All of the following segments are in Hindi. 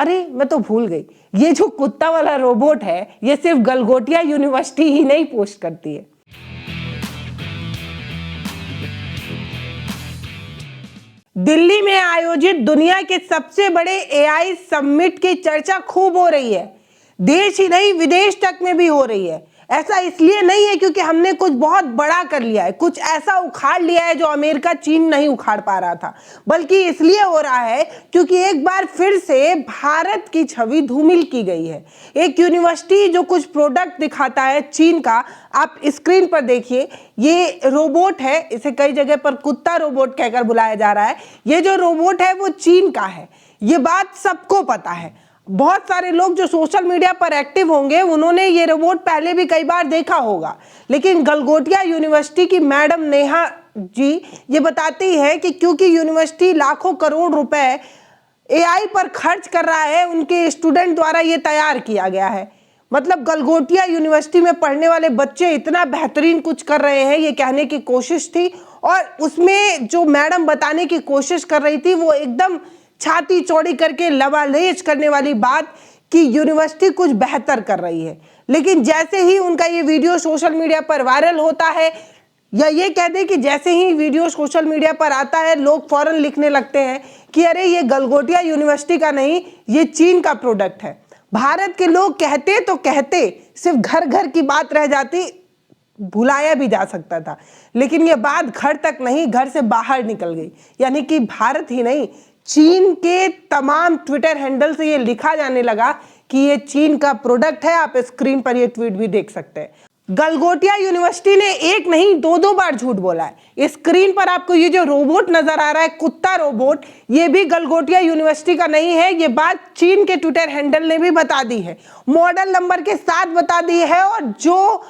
अरे मैं तो भूल गई, ये जो कुत्ता वाला रोबोट है ये सिर्फ गलगोटिया यूनिवर्सिटी ही नहीं पोस्ट करती है। दिल्ली में आयोजित दुनिया के सबसे बड़े एआई समिट की चर्चा खूब हो रही है। देश ही नहीं विदेश तक में भी हो रही है। ऐसा इसलिए नहीं है क्योंकि हमने कुछ बहुत बड़ा कर लिया है, कुछ ऐसा उखाड़ लिया है जो अमेरिका चीन नहीं उखाड़ पा रहा था, बल्कि इसलिए हो रहा है क्योंकि एक बार फिर से भारत की छवि धूमिल की गई है। एक यूनिवर्सिटी जो कुछ प्रोडक्ट दिखाता है चीन का, आप स्क्रीन पर देखिए, ये रोबोट है, इसे कई जगह पर कुत्ता रोबोट कहकर बुलाया जा रहा है। ये जो रोबोट है वो चीन का है, ये बात सबको पता है। बहुत सारे लोग जो सोशल मीडिया पर एक्टिव होंगे उन्होंने ये रोबोट पहले भी कई बार देखा होगा, लेकिन गलगोटिया यूनिवर्सिटी की मैडम नेहा जी ये बताती है कि क्योंकि यूनिवर्सिटी लाखों करोड़ रुपए एआई पर खर्च कर रहा है, उनके स्टूडेंट द्वारा ये तैयार किया गया है। मतलब गलगोटिया यूनिवर्सिटी में पढ़ने वाले बच्चे इतना बेहतरीन कुछ कर रहे हैं, ये कहने की कोशिश थी। और उसमें जो मैडम बताने की कोशिश कर रही थी वो एकदम छाती चौड़ी करके लबालेज करने वाली बात कि यूनिवर्सिटी कुछ बेहतर कर रही है। लेकिन जैसे ही उनका ये वीडियो सोशल मीडिया पर वायरल होता है, या ये कह दें कि जैसे ही वीडियो सोशल मीडिया पर आता है, लोग फौरन लिखने लगते हैं कि अरे ये गलगोटिया यूनिवर्सिटी का नहीं, ये चीन का प्रोडक्ट है। भारत के लोग कहते तो कहते, सिर्फ घर घर की बात रह जाती, भुलाया भी जा सकता था, लेकिन ये बात घर तक नहीं, घर से बाहर निकल गई। यानी कि भारत ही नहीं, चीन के तमाम ट्विटर हैंडल से ये लिखा जाने लगा कि ये चीन का प्रोडक्ट है। आप स्क्रीन पर ये ट्वीट भी देख सकते हैं। गलगोटिया यूनिवर्सिटी ने एक नहीं दो बार झूठ बोला है। स्क्रीन पर आपको ये जो रोबोट नजर आ रहा है, कुत्ता रोबोट, ये भी गलगोटिया यूनिवर्सिटी का नहीं है। ये बात चीन के ट्विटर हैंडल ने भी बता दी है, मॉडल नंबर के साथ बता दी है, और जो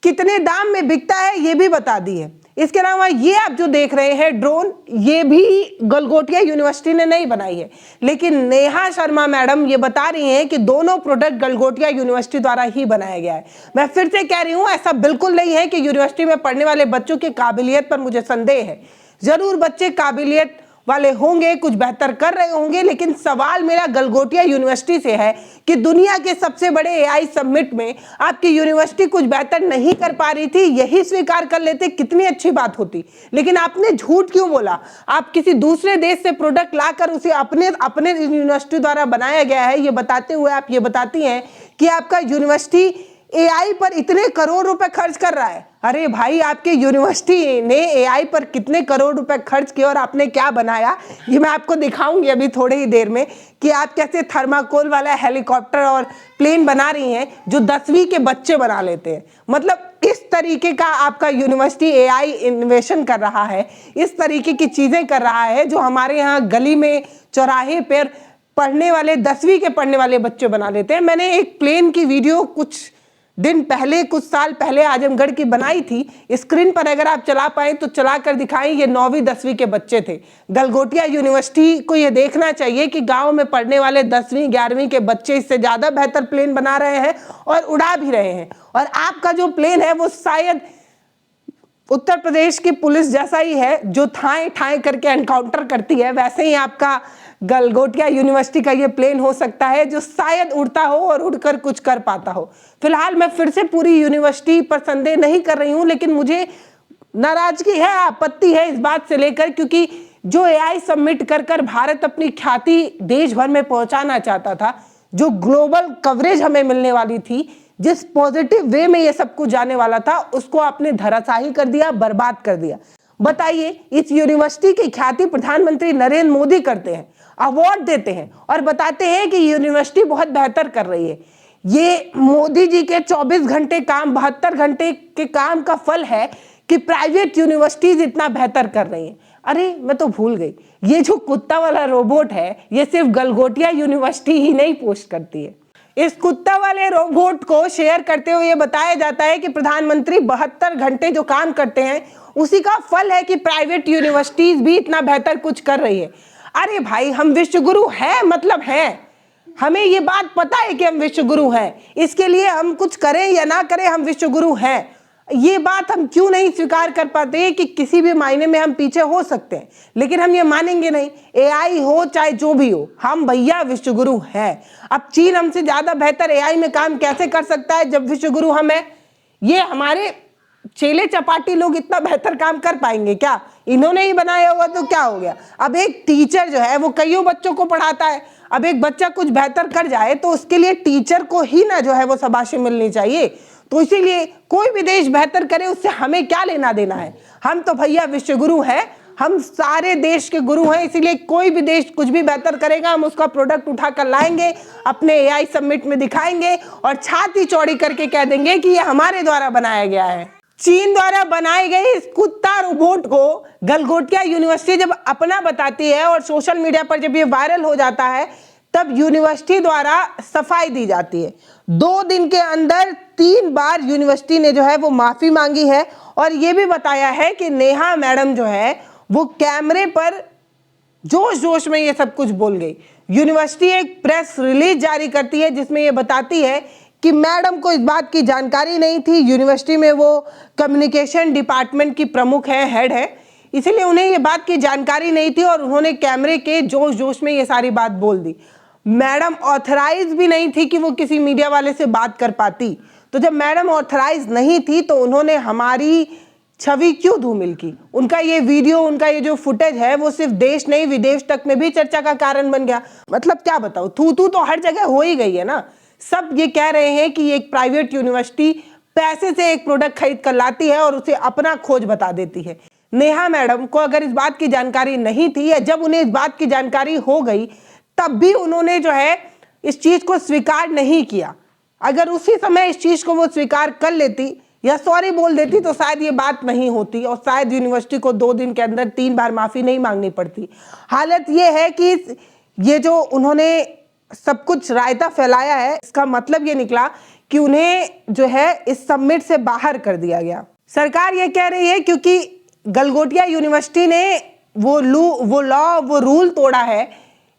कितने दाम में बिकता है ये भी बता दी है। इसके अलावा ये आप जो देख रहे हैं ड्रोन, ये भी गलगोटिया यूनिवर्सिटी ने नहीं बनाई है, लेकिन नेहा शर्मा मैडम ये बता रही हैं कि दोनों प्रोडक्ट गलगोटिया यूनिवर्सिटी द्वारा ही बनाया गया है। मैं फिर से कह रही हूँ, ऐसा बिल्कुल नहीं है कि यूनिवर्सिटी में पढ़ने वाले बच्चों की काबिलियत पर मुझे संदेह है। जरूर बच्चे काबिलियत वाले होंगे, कुछ बेहतर कर रहे होंगे, लेकिन सवाल मेरा गलगोटिया यूनिवर्सिटी से है कि दुनिया के सबसे बड़े एआई समिट में आपकी यूनिवर्सिटी कुछ बेहतर नहीं कर पा रही थी, यही स्वीकार कर लेते, कितनी अच्छी बात होती। लेकिन आपने झूठ क्यों बोला? आप किसी दूसरे देश से प्रोडक्ट लाकर उसे अपने यूनिवर्सिटी द्वारा बनाया गया है ये बताते हुए आप ये बताती हैं कि आपका यूनिवर्सिटी एआई पर इतने करोड़ रुपए खर्च कर रहा है। अरे भाई, आपके यूनिवर्सिटी ने एआई पर कितने करोड़ रुपए खर्च किए और आपने क्या बनाया, ये मैं आपको दिखाऊंगी अभी थोड़ी ही देर में कि आप कैसे थर्माकोल वाला हेलीकॉप्टर और प्लेन बना रही हैं जो 10वीं के बच्चे बना लेते हैं। मतलब इस तरीके का आपका यूनिवर्सिटी एआई इन्वेशन कर रहा है, इस तरीके की चीजें कर रहा है जो हमारे यहाँ गली में चौराहे पर पढ़ने वाले 10वीं के पढ़ने वाले बच्चे बना लेते हैं। मैंने एक प्लेन की वीडियो कुछ दिन पहले, कुछ साल पहले आजमगढ़ की बनाई थी। स्क्रीन पर अगर आप चला पाए तो चला कर दिखाएं। ये 9वीं 10वीं के बच्चे थे। गलगोटिया यूनिवर्सिटी को ये देखना चाहिए कि गांव में पढ़ने वाले 10वीं 11वीं के बच्चे इससे ज़्यादा बेहतर प्लेन बना रहे हैं और उड़ा भी रहे हैं। और आपका जो प्लेन है वो शायद उत्तर प्रदेश की पुलिस जैसा ही है, जो ठाए ठाए करके एनकाउंटर करती है, वैसे ही आपका गलगोटिया यूनिवर्सिटी का ये प्लेन हो सकता है जो शायद उड़ता हो और उड़कर कुछ कर पाता हो। फिलहाल मैं फिर से पूरी यूनिवर्सिटी पर संदेह नहीं कर रही हूँ, लेकिन मुझे नाराजगी है, आपत्ति है इस बात से लेकर, क्योंकि जो एआई सबमिट कर कर भारत अपनी ख्याति देश भर में पहुंचाना चाहता था, जो ग्लोबल कवरेज हमें मिलने वाली थी, जिस पॉजिटिव वे में ये सब कुछ जाने वाला था, उसको आपने धराशायी कर दिया, बर्बाद कर दिया। बताइए, इस यूनिवर्सिटी की ख्याति प्रधानमंत्री नरेंद्र मोदी करते हैं, अवार्ड देते हैं और बताते हैं कि यूनिवर्सिटी बहुत बेहतर कर रही है। ये मोदी जी के 24 घंटे काम, 72 घंटे के काम का फल है कि प्राइवेट यूनिवर्सिटीज इतना बेहतर कर रही हैं। अरे मैं तो भूल गई, ये जो कुत्ता वाला रोबोट है ये सिर्फ गलगोटिया यूनिवर्सिटी ही नहीं पोस्ट करती है। इस कुत्ता वाले रोबोट को शेयर करते हुए ये बताया जाता है कि प्रधानमंत्री 72 घंटे जो काम करते हैं उसी का फल है कि प्राइवेट यूनिवर्सिटीज भी इतना बेहतर कुछ कर रही है। अरे भाई, हम विश्वगुरु हैं, मतलब हैं, हमें ये बात पता है कि हम विश्वगुरु हैं। इसके लिए हम कुछ करें या ना करें, हम विश्वगुरु हैं। ये बात हम क्यों नहीं स्वीकार कर पाते कि किसी भी मायने में हम पीछे हो सकते हैं, लेकिन हम ये मानेंगे नहीं। एआई हो चाहे जो भी हो, हम भैया विश्वगुरु हैं। अब चीन हमसे ज्यादा बेहतर एआई में काम कैसे कर सकता है जब विश्वगुरु हम हैं? ये हमारे चेले चपाटी लोग इतना बेहतर काम कर पाएंगे क्या? इन्होंने ही बनाया होगा तो क्या हो गया? अब एक टीचर जो है वो कईयों बच्चों को पढ़ाता है। अब एक बच्चा कुछ बेहतर कर जाए तो उसके लिए टीचर को ही ना जो है वो शाबाशी मिलनी चाहिए। तो इसीलिए कोई भी देश बेहतर करे उससे हमें क्या लेना देना है? हम तो भैया विश्वगुरु हैं, हम सारे देश के गुरु हैं। इसीलिए कोई भी देश कुछ भी बेहतर करेगा हम उसका प्रोडक्ट उठाकर लाएंगे, अपने एआई समिट में दिखाएंगे और छाती चौड़ी करके कह देंगे कि ये हमारे द्वारा बनाया गया है। चीन द्वारा बनाए गए इस कुत्ता रोबोट को गलगोटिया यूनिवर्सिटी जब अपना बताती है और सोशल मीडिया पर जब ये वायरल हो जाता है तब यूनिवर्सिटी द्वारा सफाई दी जाती है। 2 दिन के अंदर 3 बार यूनिवर्सिटी ने जो है वो माफी मांगी है और ये भी बताया है कि नेहा मैडम जो है वो कैमरे पर जोश जोश में ये सब कुछ बोल गई। यूनिवर्सिटी एक प्रेस रिलीज जारी करती है जिसमें ये बताती है कि मैडम को इस बात की जानकारी नहीं थी। यूनिवर्सिटी में वो कम्युनिकेशन डिपार्टमेंट की प्रमुख है, हेड है, इसीलिए उन्हें ये बात की जानकारी नहीं थी और उन्होंने कैमरे के जोश जोश में ये सारी बात बोल दी। मैडम ऑथराइज भी नहीं थी कि वो किसी मीडिया वाले से बात कर पाती। तो जब मैडम ऑथराइज नहीं थी तो उन्होंने हमारी छवि क्यों धूमिल की? उनका ये वीडियो, उनका ये जो फुटेज है वो सिर्फ देश नहीं विदेश तक में भी चर्चा का कारण बन गया। मतलब क्या बताओ, थू थू तो हर जगह हो ही गई है ना। सब ये कह रहे हैं कि एक प्राइवेट यूनिवर्सिटी पैसे से एक प्रोडक्ट खरीद कर लाती है और उसे अपना खोज बता देती है। नेहा मैडम को अगर इस बात की जानकारी नहीं थी या जब उन्हें इस बात की जानकारी हो गई तब भी उन्होंने जो है इस चीज को स्वीकार नहीं किया। अगर उसी समय इस चीज को वो स्वीकार कर लेती या सॉरी बोल देती तो शायद ये बात नहीं होती और शायद यूनिवर्सिटी को 2 दिन के अंदर 3 बार माफी नहीं मांगनी पड़ती। हालत ये है कि ये जो उन्होंने सब कुछ रायता फैलाया है इसका मतलब ये निकला कि उन्हें जो है इस समिट से बाहर कर दिया गया। सरकार ये कह रही है क्योंकि गलगोटिया यूनिवर्सिटी ने वो लॉ वो रूल तोड़ा है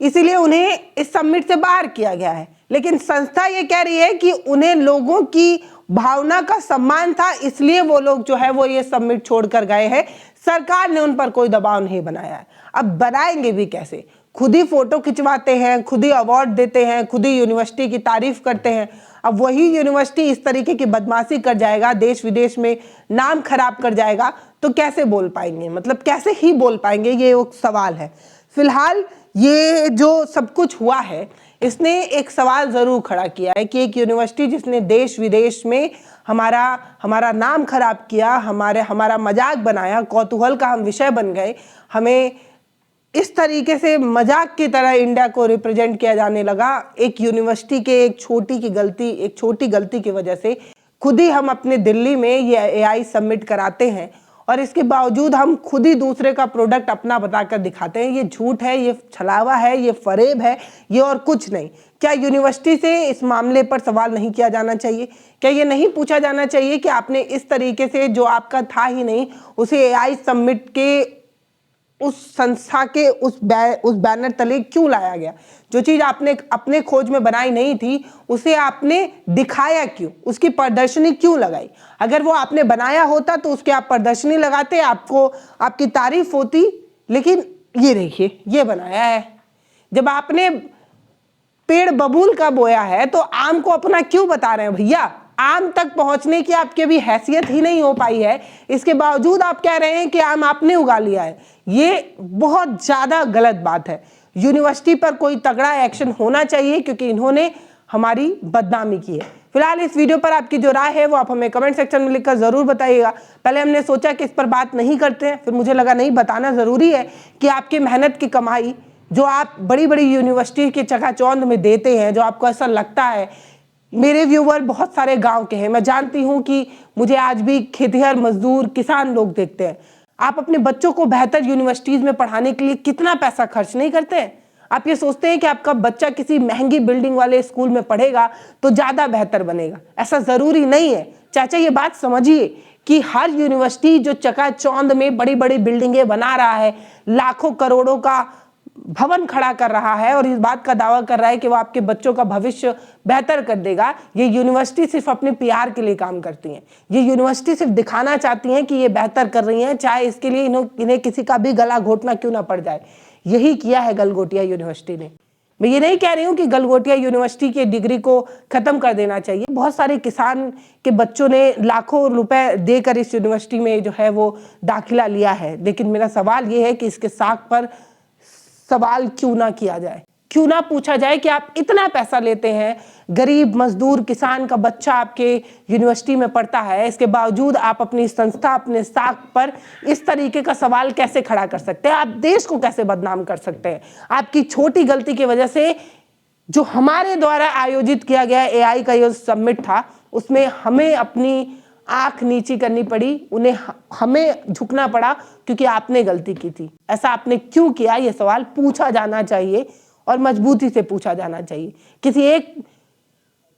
इसीलिए उन्हें इस समिट से बाहर किया गया है। लेकिन संस्था ये कह रही है कि उन्हें लोगों की भावना का सम्मान था इसलिए वो लोग जो है वो ये समिट छोड़कर गए हैं। सरकार ने उन पर कोई दबाव नहीं बनाया है। अब बनाएंगे भी कैसे? खुद ही फोटो खिंचवाते हैं, खुद ही अवार्ड देते हैं, खुद ही यूनिवर्सिटी की तारीफ करते हैं। अब वही यूनिवर्सिटी इस तरीके की बदमाशी कर जाएगा, देश विदेश में नाम खराब कर जाएगा तो कैसे बोल पाएंगे? मतलब कैसे ही बोल पाएंगे, ये एक सवाल है। फिलहाल ये जो सब कुछ हुआ है इसने एक सवाल जरूर खड़ा किया है कि एक यूनिवर्सिटी जिसने देश विदेश में हमारा नाम खराब किया, हमारा मजाक बनाया, कौतूहल का हम विषय बन गए, हमें इस तरीके से मजाक की तरह इंडिया को रिप्रेजेंट किया जाने लगा। एक यूनिवर्सिटी के एक छोटी गलती की वजह से खुद ही हम अपने दिल्ली में ये एआई समिट कराते हैं और इसके बावजूद हम खुद ही दूसरे का प्रोडक्ट अपना बताकर दिखाते हैं। ये झूठ है, ये छलावा है, ये फरेब है, ये और कुछ नहीं। क्या यूनिवर्सिटी से इस मामले पर सवाल नहीं किया जाना चाहिए? क्या ये नहीं पूछा जाना चाहिए कि आपने इस तरीके से जो आपका था ही नहीं उसे एआई समिट के उस संस्था के उस बैनर तले क्यों लाया गया? जो चीज आपने अपने खोज में बनाई नहीं थी उसे आपने दिखाया क्यों? उसकी प्रदर्शनी क्यों लगाई? अगर वो आपने बनाया होता तो उसके आप प्रदर्शनी लगाते, आपकी तारीफ होती। लेकिन ये देखिए, ये बनाया है। जब आपने पेड़ बबूल का बोया है तो आम को अपना क्यों बता रहे हैं भैया? आम तक पहुंचने की आपकी अभी हैसियत ही नहीं हो पाई है, इसके बावजूद आप कह रहे हैं कि आम आपने उगा लिया है। ये बहुत ज्यादा गलत बात है। यूनिवर्सिटी पर कोई तगड़ा एक्शन होना चाहिए क्योंकि इन्होंने हमारी बदनामी की है। फिलहाल इस वीडियो पर आपकी जो राय है वो आप हमें कमेंट सेक्शन में लिखकर जरूर बताइएगा। पहले हमने सोचा कि इस पर बात नहीं करते हैं, फिर मुझे लगा नहीं, बताना जरूरी है कि आपकी मेहनत की कमाई जो आप बड़ी बड़ी यूनिवर्सिटी के चकाचौंध में देते हैं, जो आपको ऐसा लगता है। मेरे व्यूवर बहुत सारे गांव के हैं, मैं जानती हूं कि मुझे आज भी खेतिहर मजदूर किसान लोग देखते हैं। आप अपने बच्चों को बेहतर यूनिवर्सिटीज में पढ़ाने के लिए कितना पैसा खर्च नहीं करते हैं? आप ये सोचते हैं कि आपका बच्चा किसी महंगी बिल्डिंग वाले स्कूल में पढ़ेगा तो ज्यादा बेहतर बनेगा? ऐसा जरूरी नहीं है। चाचा ये बात समझिए कि हर यूनिवर्सिटी जो चकाचौंध में बड़ी बड़ी बिल्डिंगें बना रहा है, लाखों करोड़ों का भवन खड़ा कर रहा है और इस बात का दावा कर रहा है कि वो आपके बच्चों का भविष्य बेहतर कर देगा, ये यूनिवर्सिटी सिर्फ अपने पीआर के लिए काम करती हैं। ये यूनिवर्सिटी सिर्फ दिखाना चाहती हैं कि ये बेहतर कर रही हैं, चाहे इसके लिए इन्हें किसी का भी गला घोटना क्यों ना पड़ जाए। यही किया है गलगोटिया यूनिवर्सिटी ने। मैं ये नहीं कह रही हूँ कि गलगोटिया यूनिवर्सिटी की डिग्री को खत्म कर देना चाहिए। बहुत सारे किसान के बच्चों ने लाखों रुपए देकर इस यूनिवर्सिटी में जो है वो दाखिला लिया है, लेकिन मेरा सवाल ये है कि इसके साख पर सवाल क्यों ना किया जाए, क्यों ना पूछा जाए कि आप इतना पैसा लेते हैं, गरीब मजदूर किसान का बच्चा आपके यूनिवर्सिटी में पढ़ता है, इसके बावजूद आप अपनी संस्था, अपने साख पर इस तरीके का सवाल कैसे खड़ा कर सकते हैं? आप देश को कैसे बदनाम कर सकते हैं? आपकी छोटी गलती की वजह से जो हमारे द्वारा आयोजित किया गया एआई का ये समिट था, उसमें हमें अपनी आंख नीची करनी पड़ी, हमें झुकना पड़ा क्योंकि आपने गलती की थी। ऐसा आपने क्यों किया, ये सवाल पूछा जाना चाहिए और मजबूती से पूछा जाना चाहिए। किसी एक,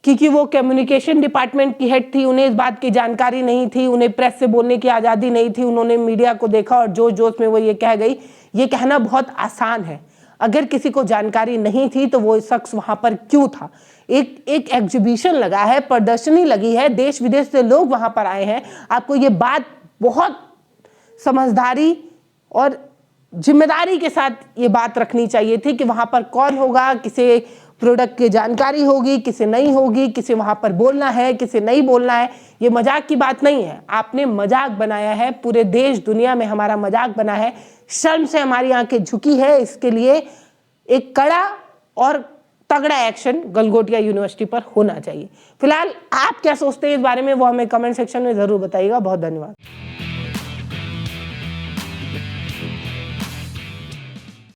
क्योंकि वो कम्युनिकेशन डिपार्टमेंट की हेड थी, उन्हें इस बात की जानकारी नहीं थी, उन्हें प्रेस से बोलने की आज़ादी नहीं थी, उन्होंने मीडिया को देखा और जोश जोश में वो ये कह गई। ये कहना बहुत आसान है। अगर किसी को जानकारी नहीं थी तो वो शख्स वहां पर क्यों था? एक एग्जीबिशन लगा है, प्रदर्शनी लगी है, देश विदेश से लोग वहां पर आए हैं। आपको ये बात बहुत समझदारी और जिम्मेदारी के साथ ये बात रखनी चाहिए थी कि वहां पर कौन होगा, किसे प्रोडक्ट की जानकारी होगी, किसे नहीं होगी, किसे वहां पर बोलना है, किसे नहीं बोलना है। ये मजाक की बात नहीं है। आपने मजाक बनाया है, पूरे देश दुनिया में हमारा मजाक बना है। शर्म से हमारी आंखें झुकी है। इसके लिए एक कड़ा और तगड़ा एक्शन गलगोटिया यूनिवर्सिटी पर होना चाहिए। फिलहाल आप क्या सोचते हैं इस बारे में, वो हमें कमेंट सेक्शन में जरूर बताइएगा। बहुत धन्यवाद।